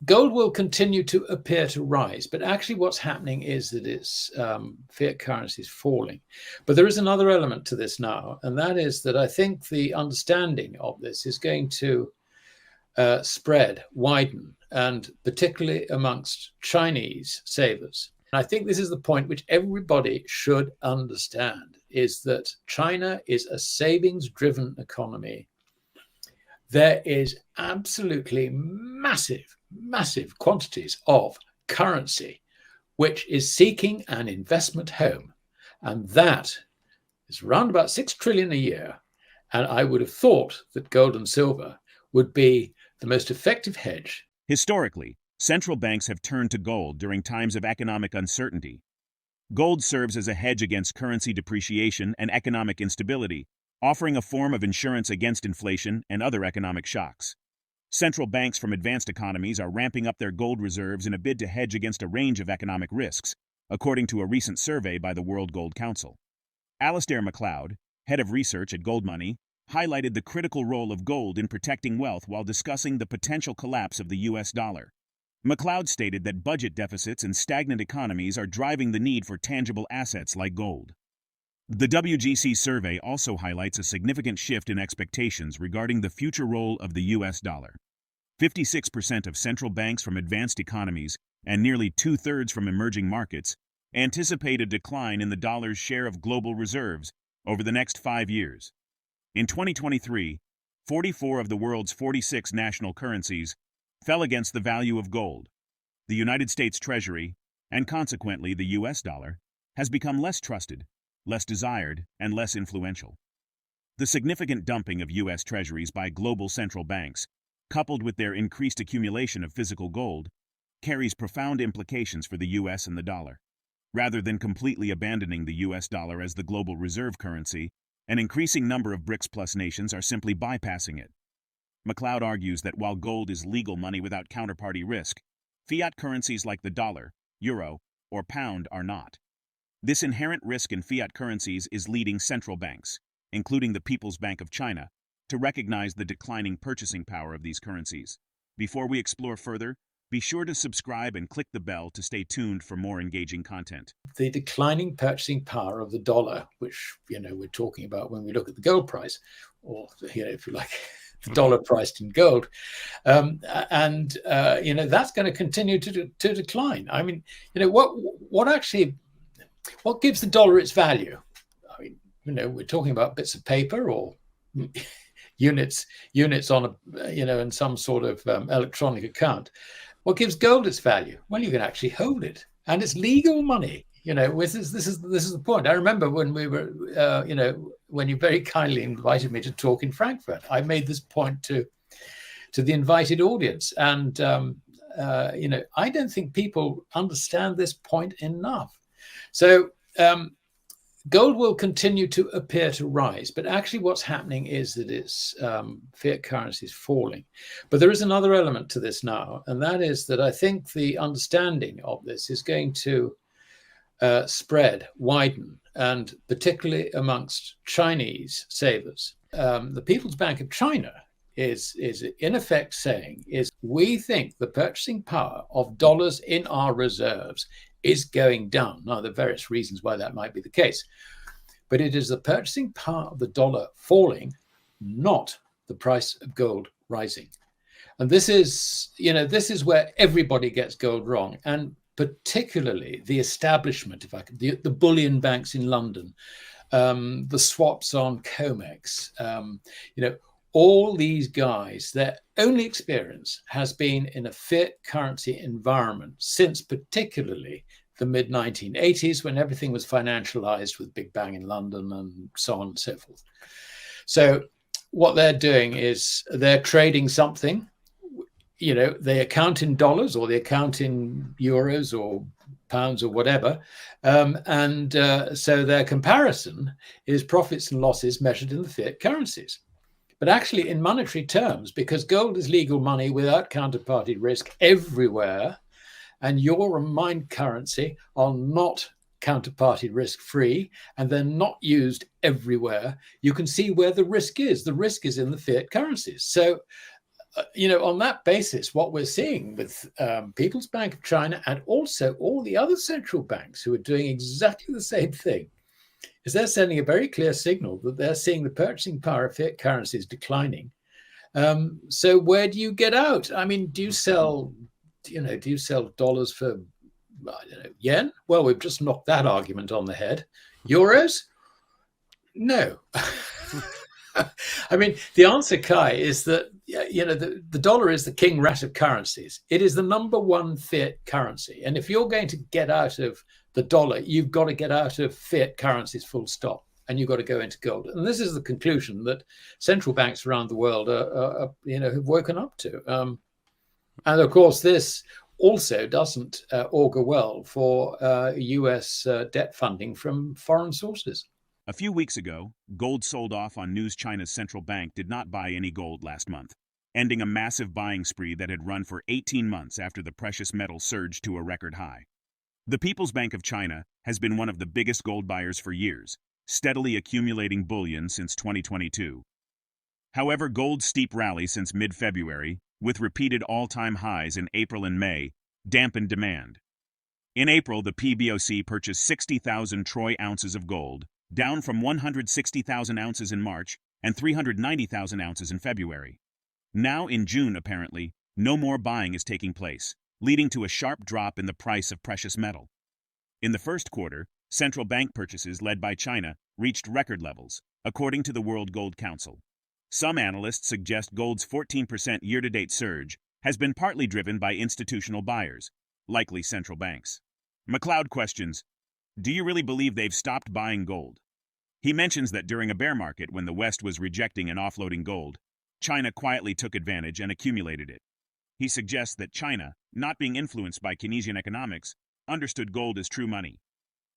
gold will continue to appear to rise, but actually what's happening is that its fiat currency is falling. But there is another element to this now, and that is that I think the understanding of this is going to spread, widen, and particularly amongst Chinese savers. And I think this is the point which everybody should understand, is that China is a savings-driven economy. There is absolutely massive quantities of currency which is seeking an investment home. And that is around about 6 trillion a year. And I would have thought that gold and silver would be the most effective hedge. Historically, central banks have turned to gold during times of economic uncertainty. Gold serves as a hedge against currency depreciation and economic instability, offering a form of insurance against inflation and other economic shocks. Central banks from advanced economies are ramping up their gold reserves in a bid to hedge against a range of economic risks, according to a recent survey by the World Gold Council. Alasdair Macleod, head of research at Goldmoney, highlighted the critical role of gold in protecting wealth while discussing the potential collapse of the US dollar. Macleod stated that budget deficits and stagnant economies are driving the need for tangible assets like gold. The WGC survey also highlights a significant shift in expectations regarding the future role of the US dollar. 56% of central banks from advanced economies and nearly 2/3 from emerging markets anticipate a decline in the dollar's share of global reserves over the next 5 years. In 2023, 44 of the world's 46 national currencies fell against the value of gold. The United States Treasury, and consequently the US dollar, has become less trusted, less desired, and less influential. The significant dumping of U.S. treasuries by global central banks, coupled with their increased accumulation of physical gold, carries profound implications for the U.S. and the dollar. Rather than completely abandoning the U.S. dollar as the global reserve currency, an increasing number of BRICS Plus nations are simply bypassing it. Macleod argues that while gold is legal money without counterparty risk, fiat currencies like the dollar, euro, or pound are not. This inherent risk in fiat currencies is leading central banks, including the People's Bank of China, to recognize the declining purchasing power of these currencies. Before we explore further, be sure to subscribe and click the bell to stay tuned for more engaging content. The declining purchasing power of the dollar, which we're talking about when we look at the gold price, or if you like, the dollar priced in gold, and that's going to continue to decline. I mean, what gives the dollar its value? I mean, we're talking about bits of paper or units on in some sort of electronic account. What gives gold its value? Well, you can actually hold it, and it's legal money. This is the point. I remember when we were, when you very kindly invited me to talk in Frankfurt, I made this point to the invited audience, and I don't think people understand this point enough. So gold will continue to appear to rise, but actually what's happening is that its fiat currency is falling. But there is another element to this now, and that is that I think the understanding of this is going to spread, widen, and particularly amongst Chinese savers. The People's Bank of China is in effect saying we think the purchasing power of dollars in our reserves is going down. Now, there are various reasons why that might be the case, but it is the purchasing power of the dollar falling, not the price of gold rising. And this is where everybody gets gold wrong, and particularly the establishment, the bullion banks in London, the swaps on COMEX, all these guys, their only experience has been in a fiat currency environment since particularly the mid-1980s, when everything was financialized with Big Bang in London and so on and so forth. So what they're doing is they're trading something, they account in dollars or they account in euros or pounds or whatever. So their comparison is profits and losses measured in the fiat currencies. But actually in monetary terms, because gold is legal money without counterparty risk everywhere, and euro and mine currency are not counterparty risk free, and they're not used everywhere, you can see where the risk is. The risk is in the fiat currencies. So on that basis, what we're seeing with People's Bank of China and also all the other central banks who are doing exactly the same thing is they're sending a very clear signal that they're seeing the purchasing power of fiat currencies declining. So where do you get out? I mean, do you sell dollars for, I don't know, yen? Well, we've just knocked that argument on the head. Euros? No. I mean, the answer, Kai, is that the dollar is the king rat of currencies. It is the number one fiat currency. And if you're going to get out of the dollar, you've got to get out of fiat currencies full stop. And you've got to go into gold. And this is the conclusion that central banks around the world have woken up to. And of course, this also doesn't augur well for US debt funding from foreign sources. A few weeks ago, gold sold off on news China's central bank did not buy any gold last month, ending a massive buying spree that had run for 18 months after the precious metal surged to a record high. The People's Bank of China has been one of the biggest gold buyers for years, steadily accumulating bullion since 2022. However, gold's steep rally since mid-February, with repeated all-time highs in April and May, dampened demand. In April, the PBOC purchased 60,000 troy ounces of gold, down from 160,000 ounces in March and 390,000 ounces in February. Now, in June, apparently, no more buying is taking place, leading to a sharp drop in the price of precious metal. In the first quarter, central bank purchases led by China reached record levels, according to the World Gold Council. Some analysts suggest gold's 14% year-to-date surge has been partly driven by institutional buyers, likely central banks. Macleod questions, do you really believe they've stopped buying gold? He mentions that during a bear market when the West was rejecting and offloading gold, China quietly took advantage and accumulated it. He suggests that China, not being influenced by Keynesian economics, understood gold as true money.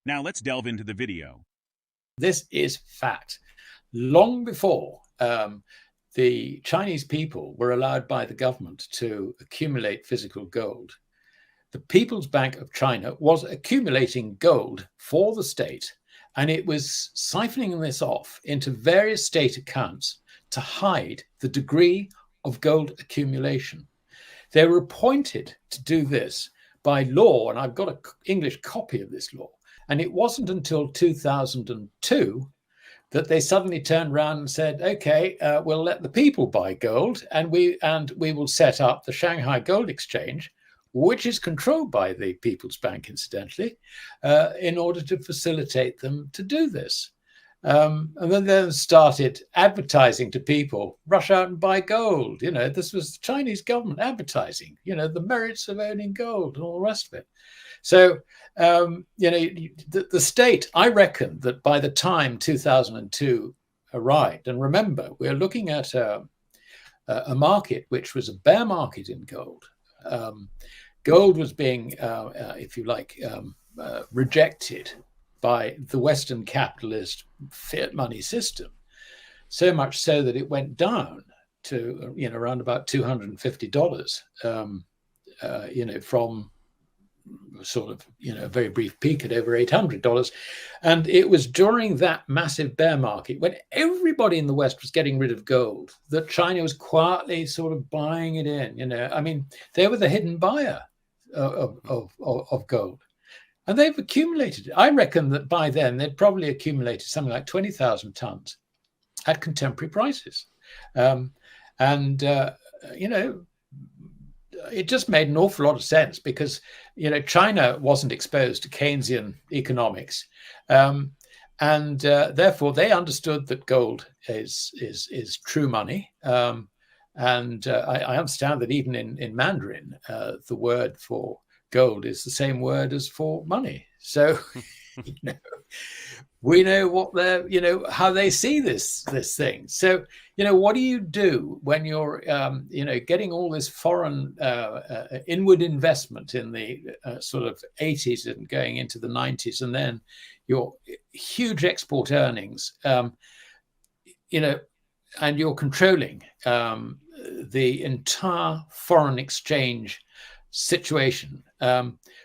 Now let's delve into the video. This is fact. Long before the Chinese people were allowed by the government to accumulate physical gold, the People's Bank of China was accumulating gold for the state, and it was siphoning this off into various state accounts to hide the degree of gold accumulation. They were appointed to do this by law, and I've got an English copy of this law, and it wasn't until 2002 that they suddenly turned around and said, okay, we'll let the people buy gold, and we will set up the Shanghai Gold Exchange, which is controlled by the People's Bank, incidentally, in order to facilitate them to do this. And then they started advertising to people, rush out and buy gold. This was the Chinese government advertising, the merits of owning gold and all the rest of it. So, the state, I reckon that by the time 2002 arrived, and remember, we're looking at a market which was a bear market in gold. Gold was being, if you like, rejected by the Western capitalist fiat money system, so much so that it went down to around about $250, from sort of a very brief peak at over $800. And it was during that massive bear market when everybody in the West was getting rid of gold that China was quietly sort of buying it in. I mean, they were the hidden buyer of gold. And they've accumulated it. I reckon that by then they'd probably accumulated something like 20,000 tons at contemporary prices. It just made an awful lot of sense because, China wasn't exposed to Keynesian economics. And therefore they understood that gold is true money. I understand that even in Mandarin, the word for gold is the same word as for money. So, we know what they're, how they see this thing. So, what do you do when you're, getting all this foreign inward investment in the sort of 80s and going into the 90s, and then your huge export earnings, and you're controlling the entire foreign exchange situation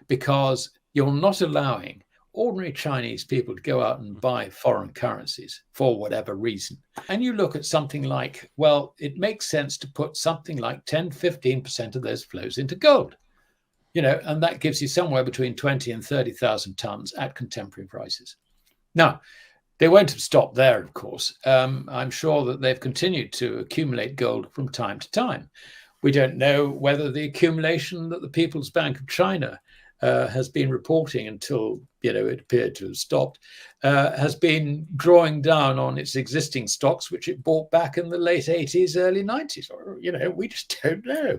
because you're not allowing ordinary Chinese people to go out and buy foreign currencies for whatever reason. And you look at something like, well, it makes sense to put something like 10, 15% of those flows into gold, and that gives you somewhere between 20 and 30,000 tons at contemporary prices. Now, they won't have stopped there, of course. I'm sure that they've continued to accumulate gold from time to time. We don't know whether the accumulation that the People's Bank of China has been reporting until it appeared to have stopped, has been drawing down on its existing stocks, which it bought back in the late 80s, early 90s. Or, we just don't know.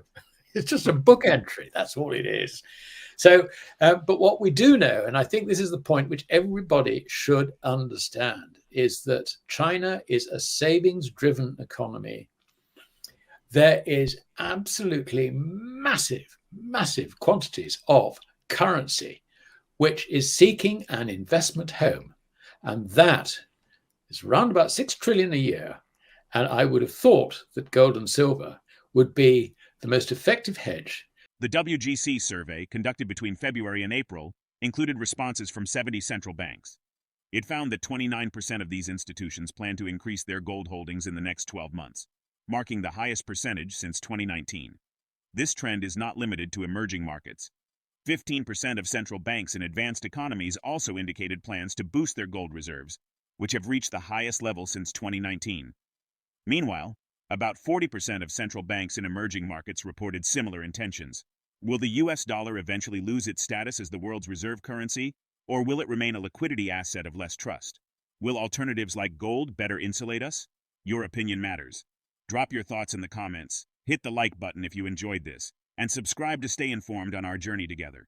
It's just a book entry. That's all it is. So, but what we do know, and I think this is the point which everybody should understand, is that China is a savings-driven economy. There is absolutely massive, massive quantities of currency which is seeking an investment home. And that is around about 6 trillion a year. And I would have thought that gold and silver would be the most effective hedge. The WGC survey, conducted between February and April, included responses from 70 central banks. It found that 29% of these institutions plan to increase their gold holdings in the next 12 months, marking the highest percentage since 2019. This trend is not limited to emerging markets. 15% of central banks in advanced economies also indicated plans to boost their gold reserves, which have reached the highest level since 2019. Meanwhile, about 40% of central banks in emerging markets reported similar intentions. Will the US dollar eventually lose its status as the world's reserve currency, or will it remain a liquidity asset of less trust? Will alternatives like gold better insulate us? Your opinion matters. Drop your thoughts in the comments, hit the like button if you enjoyed this, and subscribe to stay informed on our journey together.